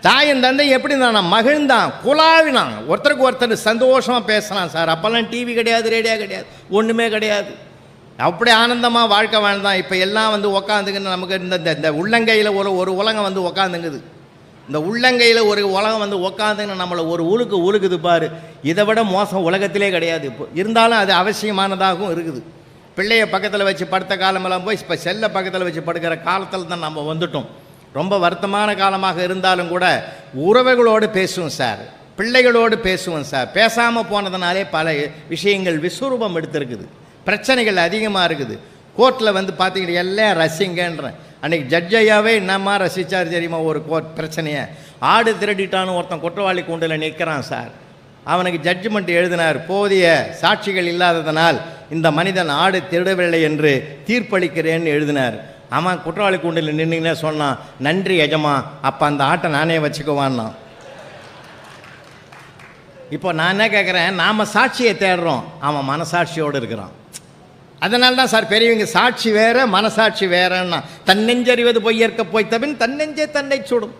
தாயும் தந்தை எப்படி இருந்தான், மகிழ்ந்தான், குழாவினான், ஒருத்தருக்கு ஒருத்தர் சந்தோஷமாக பேசினான் சார். அப்போல்லாம் டிவி கிடையாது, ரேடியோ கிடையாது, ஒன்றுமே கிடையாது. அப்படி ஆனந்தமாக வாழ்க்கை வாழ்ந்தான். இப்போ எல்லாம் வந்து உக்காந்துக்குன்னு நமக்கு இந்த உள்ளங்கையில் ஒரு உலகம் வந்து உக்காந்துங்குது. இந்த உள்ளங்கையில் ஒரு உலகம் வந்து உக்காந்துன்னு நம்மளை ஒரு உழுக்குது பாரு. இதை விட மோசம் உலகத்திலே கிடையாது. இப்போ இருந்தாலும் அது அவசியமானதாகவும் இருக்குது. பிள்ளையை பக்கத்தில் வச்சு படுத்த காலமெல்லாம் போய் இப்போ செல்லை பக்கத்தில் வச்சு படுக்கிற காலத்தில் தான் நம்ம வந்துட்டோம். ரொம்ப வருத்தமான காலமாக இருந்தாலும் கூட உறவுகளோடு பேசுவோம் சார், பிள்ளைகளோடு பேசுவோம் சார். பேசாமல் போனதுனாலே பல விஷயங்கள் விஸ்வரூபம் எடுத்திருக்குது, பிரச்சனைகள் அதிகமாக இருக்குது. கோர்ட்டில் வந்து பார்த்திங்கன்னா எல்லாம் ரசிங்கன்றேன். அன்றைக்கி ஜட்ஜையாவே என்னம்மா ரசித்தார் தெரியுமா ஒரு கோர்ட் பிரச்சனையை. ஆடு திருடிட்டான்னு ஒருத்தன் குற்றவாளி கூண்டில் நிற்கிறான் சார். அவனுக்கு ஜட்ஜ்மெண்ட் எழுதினார், போதிய சாட்சிகள் இல்லாததனால் இந்த மனிதன் ஆடு திருடவில்லை என்று தீர்ப்பளிக்கிறேன்னு எழுதினார். அவன் குற்றவாளி கூண்டில் நின்றுங்கன்னே சொன்னான், நன்றி எஜமா, அப்போ அந்த ஆட்டை நானே வச்சுக்குவான்னா. இப்போ நான் என்ன கேட்குறேன், நாம் சாட்சியை தேடுறோம், அவன் மனசாட்சியோடு இருக்கிறான். அதனால தான் சார் பெரியவங்க சாட்சி வேற மனசாட்சி வேறன்னா. தன்னெஞ்சறிவது பொய்யற்க போய்த்தபின் தன்னெஞ்சே தன்னை சுடும்.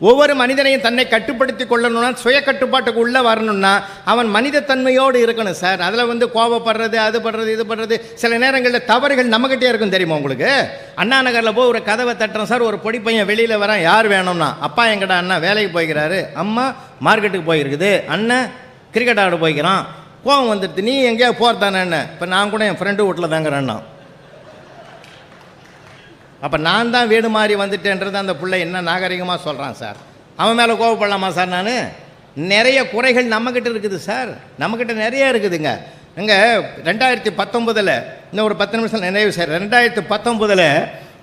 ஒவ்வொரு மனிதனையும் தன்னை கட்டுப்படுத்தி கொள்ளணும்னா, சுய கட்டுப்பாட்டுக்கு உள்ளே வரணும்னா அவன் மனித தன்மையோடு இருக்கணும் சார். அதில் வந்து கோபப்படுறது, அது பண்ணுறது, இது பண்ணுறது, சில நேரங்களில் தவறுகள் நம்மகிட்டே இருக்கும் தெரியுமா உங்களுக்கு. அண்ணா நகரில் போய் ஒரு கதவை தட்டுறோம் சார், ஒரு பொடி பையன் வெளியில் வரான், யார் வேணும்னா, அப்பா எங்கடா அண்ணா வேலைக்கு போய்க்கிறாரு, அம்மா மார்க்கெட்டுக்கு போயிருக்குது, அண்ணன் கிரிக்கெட் ஆட போய்க்கிறான். கோவம் வந்துடுது, நீ எங்கேயா போகிறதானே என்ன. இப்போ நான் கூட என் ஃப்ரெண்டு வீட்டில் தாங்கிறேன்னா, அப்போ நான் தான் வீடு மாறி வந்துட்டேன்றது அந்த பிள்ளை என்ன நாகரிகமாக சொல்கிறான் சார். அவன் மேலே கோவப்படலாமா சார் நான்? நிறைய குறைகள் நம்மக்கிட்ட இருக்குது சார், நம்மக்கிட்ட நிறைய இருக்குதுங்க. இங்கே 2019 இன்னும் ஒரு 10 நிமிஷம் நினைவு சார். 2019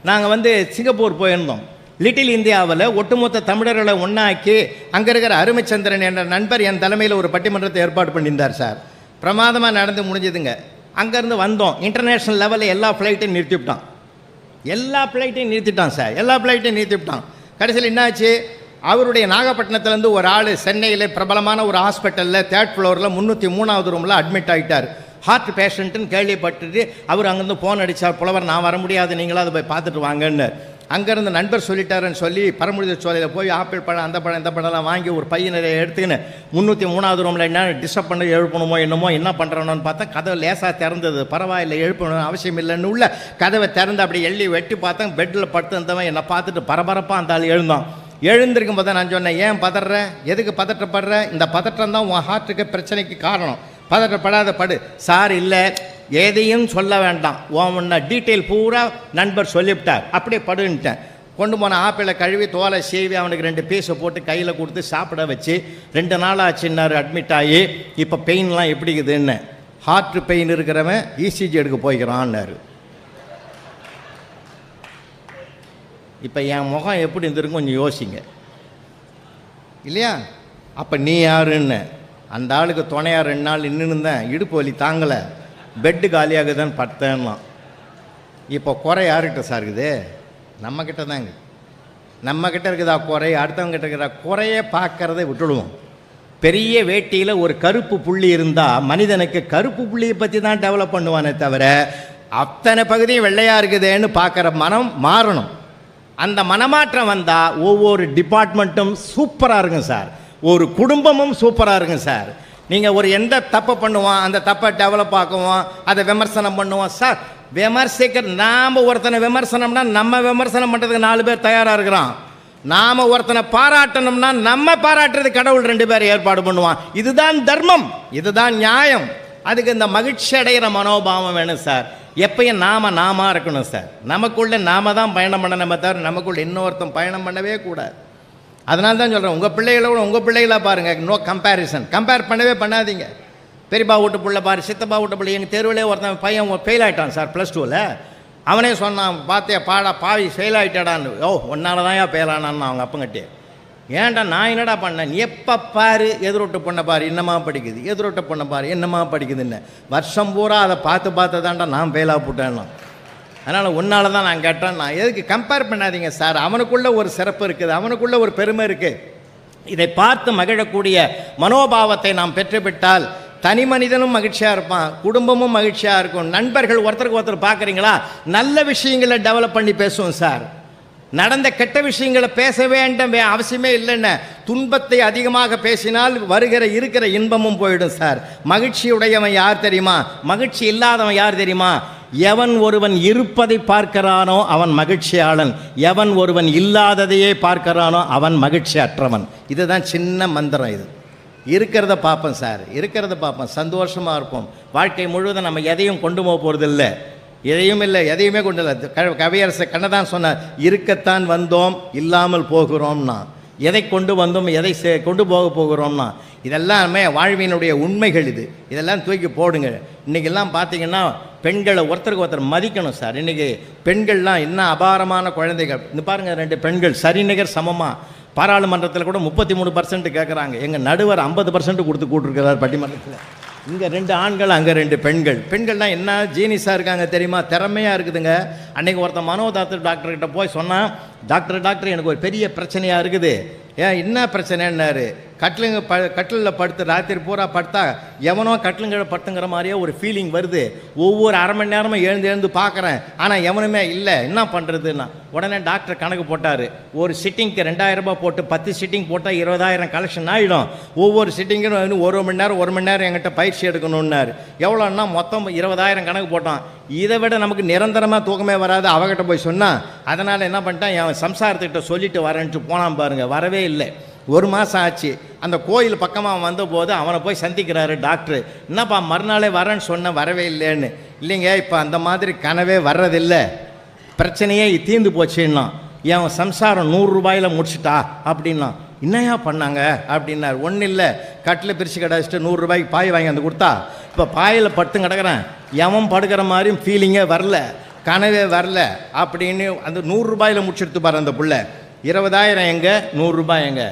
நாங்கள் சிங்கப்பூர் போயிருந்தோம். லிட்டில் இந்தியாவில் ஒட்டுமொத்த தமிழர்களை ஒன்றாக்கி அங்கே இருக்கிற அருமைச்சந்திரன் என்ற நண்பர் என் தலைமையில் ஒரு பட்டிமன்றத்தை ஏற்பாடு பண்ணியிருந்தார் சார். பிரமாதமாக நடந்து முடிஞ்சதுங்க. அங்கேருந்து வந்தோம். இன்டர்நேஷ்னல் லெவலில் எல்லா ஃப்ளைட்டையும் நிறுத்திவிட்டான். சார், எல்லா ஃப்ளைட்டையும் நிறுத்திவிட்டான். கடைசியில் என்னாச்சு, அவருடைய நாகப்பட்டினத்துலேருந்து ஒரு ஆள் சென்னையில் பிரபலமான ஒரு ஹாஸ்பிட்டலில் 3rd ஃப்ளோரில் 303வது ரூமில் அட்மிட் ஆகிட்டார். ஹார்ட் பேஷண்ட்டுன்னு கேள்விப்பட்டுட்டு அவர் அங்கேருந்து ஃபோன் அடித்தார். புலவர், நான் வர முடியாது, நீங்களும் அதை போய் பார்த்துட்டு வாங்கன்னு. அங்கேருந்து நண்பர் சொல்லிட்டாருன்னு சொல்லி பரமுடித சோலையில் போய் ஆப்பிள் பழம் அந்த பழம் இந்த பழம்லாம் வாங்கி ஒரு பையனை எடுத்துக்கின்னு 303வது ரூமில் என்ன டிஸ்டர்ப் பண்ணி எழுப்பணுமோ என்னமோ என்ன பண்ணுறோன்னு பார்த்தா கதவை லேசாக திறந்தது. பரவாயில்லை, எழுப்பணும் அவசியம் இல்லைன்னு உள்ள கதவை திறந்து அப்படி எள்ளி வெட்டி பார்த்தேன். பெட்டில் படுத்து இருந்தவன் என்னை பார்த்துட்டு பரபரப்பாக அந்த ஆள் எழுந்தான். எழுந்திருக்கும் போது நான் சொன்னேன், ஏன் பதற, எதுக்கு பதற்றப்படுற, இந்த பதற்றம் தான் உன் ஹார்ட்டுக்கு பிரச்சனைக்கு காரணம், பதற்றப்படாத படு. சார் இல்லை, எதையும் சொல்ல வேண்டாம், உன்ன டீட்டெயில் பூரா நண்பர் சொல்லிவிட்டார், அப்படியே படுன்ட்டேன். கொண்டு போன ஆப்பிளை கழுவி தோலை சீவி அவனுக்கு 2 பீஸை போட்டு கையில் கொடுத்து சாப்பிட வச்சு 2 நாள் ஆச்சுன்னாரு அட்மிட் ஆகி. இப்போ பெயின்லாம் எப்படி இருக்குதுன்னு, ஹார்ட் பெயின் இருக்கிறவன் இசிஜி எடுக்க போய்க்கிறான்னாரு. இப்போ என் முகம் எப்படி இருந்திருக்கும் கொஞ்சம் யோசிங்க இல்லையா? அப்போ நீ யாருன்னு அந்த ஆளுக்கு துணையாக 2 நாள் நின்று இருந்தேன், இடுப்பு வலி தாங்கலை, பெட்டு காலியாகுதுன்னு படுத்தேன்னா. இப்போ குறை யார்கிட்ட சார் இருக்குது? நம்மக்கிட்ட தாங்க. நம்மக்கிட்ட இருக்குதா குறை? அடுத்தவங்ககிட்ட இருக்கிற குறையே பார்க்கறதை விட்டுடுவோம். பெரிய வேட்டியில் ஒரு கருப்பு புள்ளி இருந்தால் மனிதனுக்கு கருப்பு புள்ளியை பற்றி தான் டெவலப் பண்ணுவானே தவிர அத்தனை பகுதியும் வெள்ளையாக இருக்குதுன்னு பார்க்குற மனம் மாறணும். அந்த மனமாற்றம் வந்தால் ஒவ்வொரு டிபார்ட்மெண்ட்டும் சூப்பராக இருக்கும் சார், ஒரு குடும்பமும் சூப்பராக இருக்கும் சார். நீங்கள் ஒரு எந்த தப்பை பண்ணுவோம், அந்த தப்பை டெவலப் ஆக்குவோம், அதை விமர்சனம் பண்ணுவோம் சார். நாம் ஒருத்தனை விமர்சனம்னா நம்ம விமர்சனம் பண்ணுறதுக்கு 4 பேர் தயாராக இருக்கிறோம். நாம் ஒருத்தனை பாராட்டணும்னா நம்ம பாராட்டுறது கடவுள் 2 பேர் ஏற்பாடு பண்ணுவான். இதுதான் தர்மம், இதுதான் நியாயம். அதுக்கு இந்த மகிழ்ச்சி அடைகிற மனோபாவம் வேணும் சார். எப்பயும் நாம இருக்கணும் சார். நமக்குள்ளே நாம தான் பயணம் பண்ணணுமே தவிர நமக்குள்ளே இன்னொருத்தன் பயணம் பண்ணவே கூடாது. அதனால தான் சொல்கிறேன், உங்கள் பிள்ளைகளோட உங்கள் பிள்ளைகளாக பாருங்கள், நோ கம்பேரிசன். கம்பேர் பண்ணவே பண்ணாதீங்க. பெரியப்பா வீட்டு பிள்ளை பாரு, சித்தப்பா வீட்டு பிள்ளை. எங்கள் தெருவிலே ஒருத்தன் பையன் ஃபெயில் ஆகிட்டான் சார் +2ல். அவனே சொன்னான், பார்த்தே பாடா பாவி ஃபெயில் ஆகிட்டாடான்னு. ஒன்னால தான் ஃபெயில் ஆனான்னு அவங்க அப்பங்கட்டே. ஏன்டா நான் என்னடா பண்ணேன், எப்போ பாரு எதிரொட்டு பொண்ணை பாரு என்னமா படிக்குது, எதிரொட்ட பொண்ணை பாரு என்னமா படிக்குதுன்னு வருஷம் பூரா அதை பார்த்து தான்டா நான் ஃபெயிலாக போட்டேன்னா. அதனால் ஒன்னால தான் நான் கேட்டேன். நான் எதுக்கு கம்பேர் பண்ணாதீங்க சார். அவனுக்குள்ளே ஒரு சிறப்பு இருக்குது, அவனுக்குள்ளே ஒரு பெருமை இருக்குது. இதை பார்த்து மகிழக்கூடிய மனோபாவத்தை நாம் பெற்றுவிட்டால் தனி மனிதனும் மகிழ்ச்சியாக இருப்பான், குடும்பமும் மகிழ்ச்சியாக இருக்கும். நண்பர்கள் ஒருத்தருக்கு ஒருத்தர் பார்க்குறீங்களா, நல்ல விஷயங்களை டெவலப் பண்ணி பேசுவோம் சார். நடந்த கெட்ட விஷயங்களை பேச வேண்டும் அவசியமே இல்லைன்னு. துன்பத்தை அதிகமாக பேசினால் இருக்கிற இன்பமும் போயிடும் சார். மகிழ்ச்சியுடையவன் யார் தெரியுமா? மகிழ்ச்சி இல்லாதவன் யார் தெரியுமா? எவன் ஒருவன் இருப்பதை பார்க்கிறானோ அவன் மகிழ்ச்சியாளன், எவன் ஒருவன் இல்லாததையே பார்க்கிறானோ அவன் மகிழ்ச்சி அற்றவன். இதுதான் சின்ன மந்திரம். இது இருக்கிறத பார்ப்போம் சார், இருக்கிறத பார்ப்போம், சந்தோஷமாக இருப்போம். வாழ்க்கை முழுவதும் நம்ம எதையும் கொண்டு போக போகிறதில்லை, எதையுமே கொண்டு இல்லை. கவியரசு கண்ணதான் சொன்னார், இருக்கத்தான் வந்தோம் இல்லாமல் போகிறோம்னா. எதை கொண்டு வந்தோம், எதை கொண்டு போகிறோம்னா, இதெல்லாமே வாழ்வினுடைய உண்மைகள். இதெல்லாம் தூக்கி போடுங்க. இன்றைக்கெல்லாம் பார்த்தீங்கன்னா பெண்களை ஒருத்தருக்கு ஒருத்தர் மதிக்கணும் சார். இன்றைக்கி பெண்கள்லாம் இன்னும் அபாரமான குழந்தைகள். இந்த பாருங்கள், 2 பெண்கள் சரிநிகர் சமமாக பாராளுமன்றத்தில் கூட 33% கேட்குறாங்க. எங்கள் நடுவர் 50% கொடுத்து கூட்டிருக்கிறார் பட்டிமன்றத்தில். இங்கே 2 ஆண்கள், அங்கே 2 பெண்கள். பெண்கள்லாம் என்ன ஜீனிஸாக இருக்காங்க தெரியுமா, திறமையாக இருக்குதுங்க. அன்றைக்கி ஒருத்தன் டாக்டர்கிட்ட போய் சொன்னான், டாக்டர் எனக்கு ஒரு பெரிய பிரச்சனையாக இருக்குது. ஏன் என்ன பிரச்சனைன்னாரு, கட்டிலில் படுத்து ராத்திரி பூரா படுத்தா எவனோ கட்டிலுங்க படுத்துங்கிற மாதிரியே ஒரு ஃபீலிங் வருது. ஒவ்வொரு அரை மணி நேரமும் எழுந்து பார்க்குறேன், ஆனால் எவனுமே இல்லை, என்ன பண்ணுறதுன்னா. உடனே டாக்டர் கணக்கு போட்டார். ஒரு சிட்டிங்க்கு 2000 ரூபாய் போட்டு 10 சிட்டிங் போட்டால் 20,000 கலெக்ஷன் ஆகிடும். ஒவ்வொரு சிட்டிங்கும் 1 மணி நேரம் என்கிட்ட பயிற்சி எடுக்கணுன்னாரு. எவ்வளோன்னா மொத்தம் 20,000 கணக்கு போட்டான். இதை விட நமக்கு நிரந்தரமாக தூக்கமே வராது. அவகிட்ட போய் சொன்னான். அதனால் என்ன பண்ணிட்டான், என் சம்சாரத்துக்கிட்ட சொல்லிட்டு வரேன்ட்டு போனான் பாருங்கள். வரவே இல்லை. 1 மாதம் ஆச்சு. அந்த கோயில் பக்கமாக வந்தபோது அவனை போய் சந்திக்கிறாரு டாக்டர். என்னப்பா மறுநாளே வரேன்னு சொன்ன, வரவே இல்லைன்னு. இல்லைங்க, இப்போ அந்த மாதிரி கனவே வர்றதில்லை, பிரச்சனையே தீர்ந்து போச்சுன்னா. என் சம்சாரம் 100 ரூபாயில் முடிச்சுட்டா அப்படின்னா. என்னையா பண்ணாங்க அப்படின்னார். ஒன்றும் இல்லை, கட்டில் பிரித்து கிடச்சிட்டு 100 ரூபாய்க்கு பாய் வாங்கி வந்து கொடுத்தா இப்போ பாயில் படுத்து கிடக்கிறேன், எவன் படுக்கிற மாதிரியும் ஃபீலிங்கே வரல, கனவே வரல அப்படின்னு அந்த 100 ரூபாயில் முடிச்செடுத்து பாரு அந்த பிள்ளை. 20,000 எங்கே, 100 ரூபாய் எங்கே?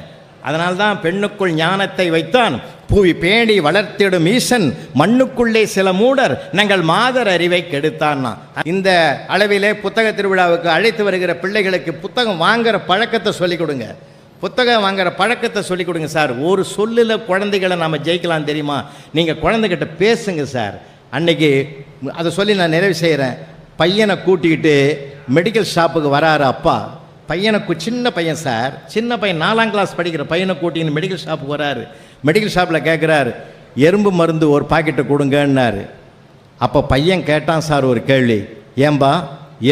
அதனால்தான் பெண்ணுக்குள் ஞானத்தை வைத்தான் புவி பேணி வளர்த்திடும் ஈசன், மண்ணுக்குள்ளே சில மூடர் நாங்கள் மாதர் அறிவை கெடுத்தான்னா. இந்த அளவிலே புத்தக திருவிழாவுக்கு அழைத்து வருகிற பிள்ளைகளுக்கு புத்தகம் வாங்குகிற பழக்கத்தை சொல்லிக் கொடுங்க. புத்தகம் வாங்குகிற பழக்கத்தை சொல்லிக் கொடுங்க சார். ஒரு சொல்லில் குழந்தைகளை நம்ம ஜெயிக்கலாம் தெரியுமா? நீங்கள் குழந்தைகிட்ட பேசுங்க சார். அன்னைக்கு அதை சொல்லி நான் நிறைவு செய்கிறேன். பையனை கூட்டிக்கிட்டு மெடிக்கல் ஷாப்புக்கு வராரு அப்பா. பையனுக்கு சின்ன பையன் சார், சின்ன பையன் 4ஆம் கிளாஸ் படிக்கிற பையனை கூட்டின்னு மெடிக்கல் ஷாப்புக்கு வராரு. மெடிக்கல் ஷாப்பில் கேட்குறாரு, எறும்பு மருந்து ஒரு பாக்கெட்டை கொடுங்கன்னாரு. அப்போ பையன் கேட்டான் சார் ஒரு கேள்வி, ஏன்பா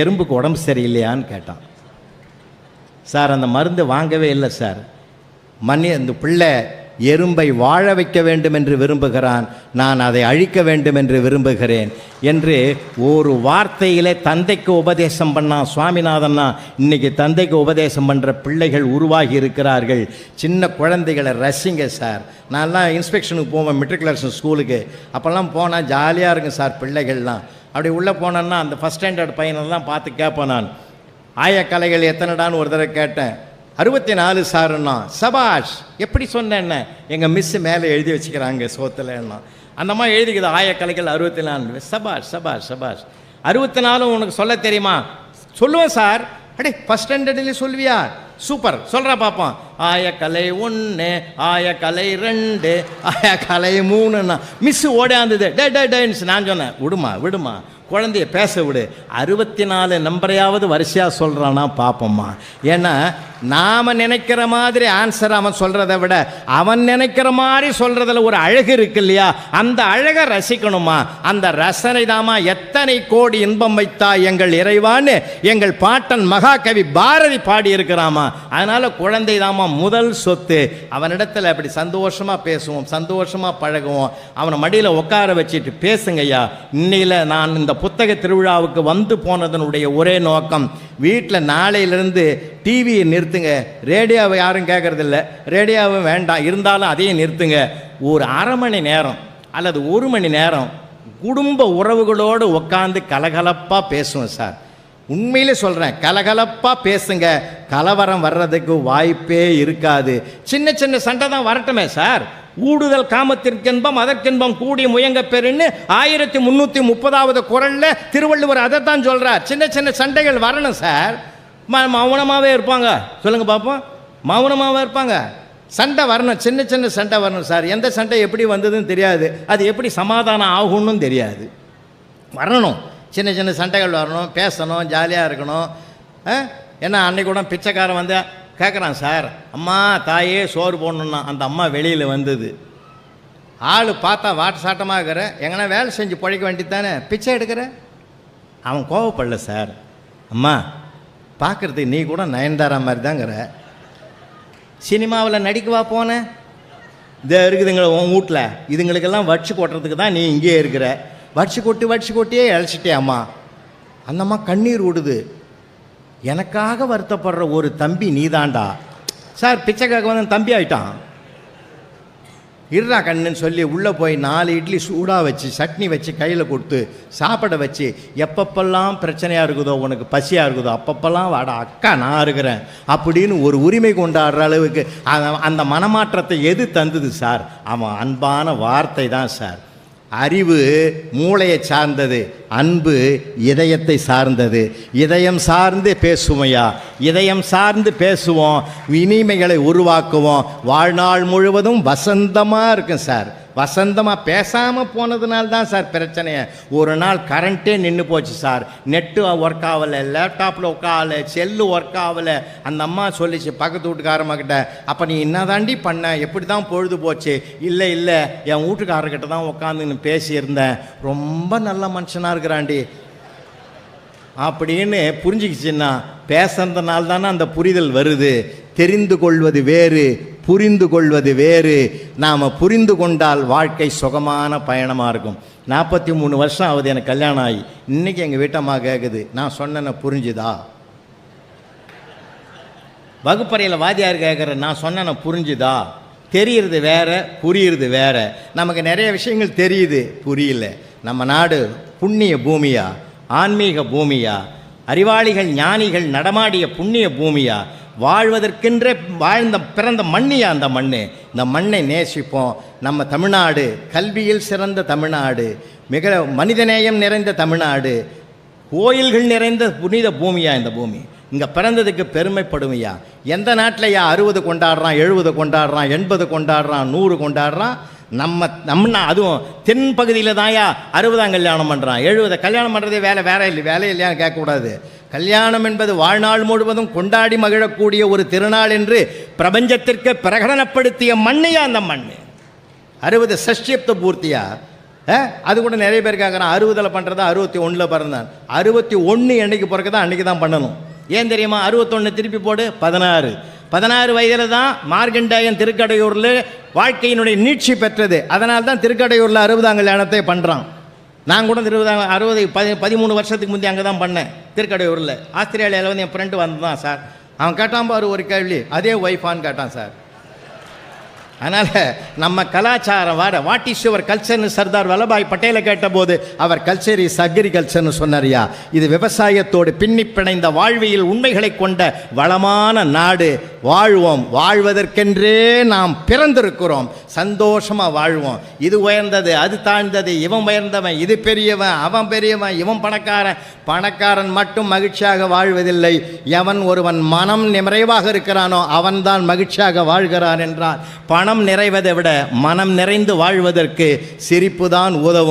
எறும்புக்கு உடம்பு சரியில்லையான்னு கேட்டான் சார். அந்த மருந்து வாங்கவே இல்லை சார். இந்த பிள்ளை எறும்பை வாழ வைக்க வேண்டும் என்று விரும்புகிறான், நான் அதை அழிக்க வேண்டும் என்று விரும்புகிறேன் என்று ஒரு வார்த்தையிலே தந்தைக்கு உபதேசம் பண்ணான் சுவாமிநாதன்னா. இன்றைக்கி தந்தைக்கு உபதேசம் பண்ணுற பிள்ளைகள் உருவாகி இருக்கிறார்கள். சின்ன குழந்தைகளை ரசிங்க சார். நான்லாம் இன்ஸ்பெக்ஷனுக்கு போவேன் மெட்ரிகுலேஷன் ஸ்கூலுக்கு. அப்போல்லாம் போனால் ஜாலியாக இருக்கும் சார் பிள்ளைகள்லாம். அப்படி உள்ளே போனேன்னா அந்த ஃபஸ்ட் ஸ்டாண்டர்ட் பையனெல்லாம் பார்த்து கேட்பேன் நான், ஆயக்கலைகள் எத்தனைடான்னு ஒரு தடவை கேட்டேன். 64 சாருன்னா. சபாஷ், எப்படி சொன்னேன்ன? எங்கள் மிஸ்ஸு மேலே எழுதி வச்சுக்கிறாங்க சோத்துலன்னா. அந்தம்மா எழுதிக்குது ஆயக்கலைகள் 64. சபாஷ் சபாஷ் சபாஷ். 64 உனக்கு சொல்ல தெரியுமா? சொல்லுவேன் சார். அடே ஃபஸ்ட் ஸ்டாண்டர்ட்லேயே சொல்லுவியா? சூப்பர், சொல்கிறா பார்ப்போம். ஆயக்கலை 1, ஆயக்கலை 2, ஆயக்கலை 3ன்னா மிஸ்ஸு ஓடாந்தது டேன்ஸ். நான் சொன்னேன், விடுமா குழந்தைய பேச விடு. 64 நம்பரையாவது வரிசையாக சொல்கிறானா பார்ப்போம்மா. ஏன்னா நாம் நினைக்கிற மாதிரி ஆன்சர் அவன் சொல்கிறத விட அவன் நினைக்கிற மாதிரி சொல்கிறதுல ஒரு அழகு இருக்கு இல்லையா? அந்த அழகை ரசிக்கணுமா? அந்த ரசனை தாமா எத்தனை கோடி இன்பம் வைத்தா எங்கள் இறைவான்னு எங்கள் பாட்டன் மகாகவி பாரதி பாடி இருக்கிறாமா. அதனால் குழந்தை தாமா முதல் சொத்து. அவனிடத்தில் அப்படி சந்தோஷமாக பேசுவோம், சந்தோஷமாக பழகுவோம். அவனை மடியில் உட்கார வச்சுட்டு பேசுங்கய்யா. இன்னையில் நான் இந்த புத்தக திருவிழாவுக்கு வந்து போனதனுடைய ஒரே நோக்கம், வீட்டில் நாளையிலிருந்து டிவியை நிறுத்துங்க. ரேடியோவை யாரும் கேட்கறதில்ல, ரேடியோவும் வேண்டாம், இருந்தாலும் அதையும் நிறுத்துங்க. ஒரு அரை மணி நேரம் அல்லது 1 மணி நேரம் குடும்ப உறவுகளோடு உட்காந்து கலகலப்பாக பேசுவோம் சார். உண்மையிலே சொல்கிறேன், கலகலப்பாக பேசுங்க. கலவரம் வர்றதுக்கு வாய்ப்பே இருக்காது. சின்ன சின்ன சண்டை தான் வரட்டுமே சார். ஊடுதல் காமத்திற்கென்பம் அதற்கென்பம் கூடி முயங்க பெருன்னு 1330வது குறளில் திருவள்ளுவர் அதை தான் சொல்கிறார். சின்ன சின்ன சண்டைகள் வரணும் சார். மௌனமாகவே இருப்பாங்க. சொல்லுங்கள் பார்ப்போம். மௌனமாகவே இருப்பாங்க. சண்டை வரணும், சின்ன சின்ன சண்டை வரணும் சார். எந்த சண்டை எப்படி வந்ததுன்னு தெரியாது, அது எப்படி சமாதானம் ஆகும்னு தெரியாது. வரணும், சின்ன சின்ன சண்டைகள் வரணும், பேசணும், ஜாலியாக இருக்கணும். ஏன்னா அன்னைக்கு கூட பிச்சைக்காரன் வந்து கேட்குறான் சார், அம்மா தாயே சோறு போடணுன்னா. அந்த அம்மா வெளியில் வந்தது. ஆள் பார்த்தா வாட்டு சாட்டமாக இருக்கிற, எங்கன்னா வேலை செஞ்சு பழைக்க வேண்டியது தானே, பிச்சை எடுக்கிற. அவன் கோவப்படல சார். அம்மா பார்க்குறதுக்கு நீ கூட நயன்தாரா மாதிரி தாங்கிற, சினிமாவில் நடிக்கவா போனேன்? இதை இருக்குதுங்கள உன் வீட்டில், இதுங்களுக்கெல்லாம் வடிச்சு கொட்டுறதுக்கு தான் நீ இங்கேயே இருக்கிற. வடிச்சு கொட்டியே இழைச்சிட்டே அம்மா. அந்த அம்மா கண்ணீர் விடுது. எனக்காக வருத்தப்படுற ஒரு தம்பி நீதாண்டா சார். பிச்சைக்காக வந்து தம்பி ஆகிட்டான். இருடா கண்ணுன்னு சொல்லி உள்ளே போய் 4 இட்லி சூடாக வச்சு சட்னி வச்சு கையில் கொடுத்து சாப்பிட வச்சு, எப்பப்பெல்லாம் பிரச்சனையாக இருக்குதோ, உனக்கு பசியாக இருக்குதோ, அப்பப்பெல்லாம் வாடா அக்கா நான் இருக்கிறேன் அப்படின்னு ஒரு உரிமை கொண்டாடுற அளவுக்கு அந்த மனமாற்றத்தை எது தந்தது சார்? அவன் அன்பான வார்த்தை தான் சார். அறிவு மூளையை சார்ந்தது, அன்பு இதயத்தை சார்ந்தது. இதயம் சார்ந்து பேசுமையா, இதயம் சார்ந்து பேசுவோம், இனிமைகளை உருவாக்குவோம். வாழ்நாள் முழுவதும் வசந்தமாக இருக்கும் சார். வசந்தமாக பேசாமல் போனதுனால தான் சார் பிரச்சனையை. ஒரு நாள் கரண்ட்டே நின்று போச்சு சார். நெட்டு ஒர்க் ஆகலை, லேப்டாப்பில் ஒர்க் ஆகலை, செல்லு ஒர்க் ஆகலை. அந்த அம்மா சொல்லிச்சு பக்கத்து வீட்டுக்காரம்மாக்கிட்ட, அப்போ நீ என்ன தாண்டி பண்ண, எப்படி தான் பொழுது போச்சு? இல்லை என் வீட்டுக்காரர்கிட்ட தான் உட்காந்துன்னு பேசியிருந்தேன், ரொம்ப நல்ல மனுஷனாக இருக்கிறாண்டி அப்படின்னு புரிஞ்சுக்கிச்சுன்னா. பேசுறதுனால தானே அந்த புரிதல் வருது. தெரிந்து கொள்வது வேறு, புரிந்து கொள்வது வேறு. நாம் புரிந்து கொண்டால் வாழ்க்கை சுகமான பயணமாக இருக்கும். 43 வருஷம் ஆகுது எனக்கு கல்யாணம் ஆகி. இன்றைக்கி எங்கள் வீட்டம்மா கேட்குது, நான் சொன்னேன்னு புரிஞ்சுதா? வகுப்பறையில் வாத்தியார் கேட்குற நான் சொன்ன புரிஞ்சுதா? தெரியுறது வேற, புரியுறது வேற. நமக்கு நிறைய விஷயங்கள் தெரியுது, புரியல. நம்ம நாடு புண்ணிய பூமியா, ஆன்மீக பூமியா, அறிவாளிகள் ஞானிகள் நடமாடிய புண்ணிய பூமியா, வாழ்வதற்கென்ற பிறந்த மண்ணியா அந்த மண்? இந்த மண்ணை நேசிப்போம். நம்ம தமிழ்நாடு கல்வியில் சிறந்த தமிழ்நாடு, மிக மனிதநேயம் நிறைந்த தமிழ்நாடு, கோயில்கள் நிறைந்த புனித பூமியா இந்த பூமி. இங்கே பிறந்ததுக்கு பெருமைப்படுமையா. எந்த நாட்டிலையா 60 கொண்டாடுறான், 70 கொண்டாடுறான், 80 கொண்டாடுறான், 100 கொண்டாடுறான்? நம்ம அதுவும் தென் பகுதியில் தான்யா 60ஆம் கல்யாணம் பண்ணுறான், 70 கல்யாணம் பண்ணுறதே வேலை இல்லையான்னு கேட்கக்கூடாது. கல்யாணம் என்பது வாழ்நாள் முழுவதும் கொண்டாடி மகிழக்கூடிய ஒரு திருநாள் என்று பிரபஞ்சத்திற்கு பிரகடனப்படுத்திய மண்ணையா அந்த மண். 60 சஷ்டியப்த பூர்த்தியா? அது கூட நிறைய பேர் கேட்குறான், 60 பண்ணுறதா 61 பிறந்தான். 61 என்னைக்கு பிறக்குதா அன்றைக்கி தான் பண்ணணும். ஏன் தெரியுமா? 61 திருப்பி போடு 16 வயதில் தான் மார்கண்டேயன் திருக்கடையூரில் வாழ்க்கையினுடைய நீட்சி பெற்றது. அதனால தான் திருக்கடையூரில் 60ஆம் கல்யாணத்தை பண்ணுறான். நான் கூட 13 வருஷத்துக்கு முந்தைய அங்கே தான் பண்ணேன், திருக்கடையூரில். ஆஸ்திரேலியாவில் வந்து என் ஃப்ரெண்டு வந்தான் சார். அவன் கேட்டான் பாரு ஒரு கேள்வி, அதே ஒய்ஃபான்னு கேட்டான் சார். அதனால் நம்ம கலாச்சாரம் வாட் இஸ் யுவர் கல்ச்சர்னு சர்தார் வல்லபாய் பட்டேலை கேட்டபோது அவர் கல்ச்சர் இஸ் அக்ரிகல்ச்சர்னு சொன்னாரியா. இது விவசாயத்தோடு பின்னி பிணைந்த வாழ்வியல் உண்மைகளை கொண்ட வளமான நாடு. வாழ்வோம், வாழ்வதற்கென்றே நாம் பிறந்திருக்கிறோம். சந்தோஷமாக வாழ்வோம். இது உயர்ந்தது, அது தாழ்ந்தது, இவன் உயர்ந்தவன், இது பெரியவன், அவன் பெரியவன், இவன் பணக்காரன் மட்டும் மகிழ்ச்சியாக வாழ்வதில்லை. எவன் ஒருவன் மனம் நிறைவாக இருக்கிறானோ அவன்தான் மகிழ்ச்சியாக வாழ்கிறான் என்றார். பணம் நிறைவதை விட மனம் நிறைந்து வாழ்வதற்கு சிரிப்பு தான் உதவும்.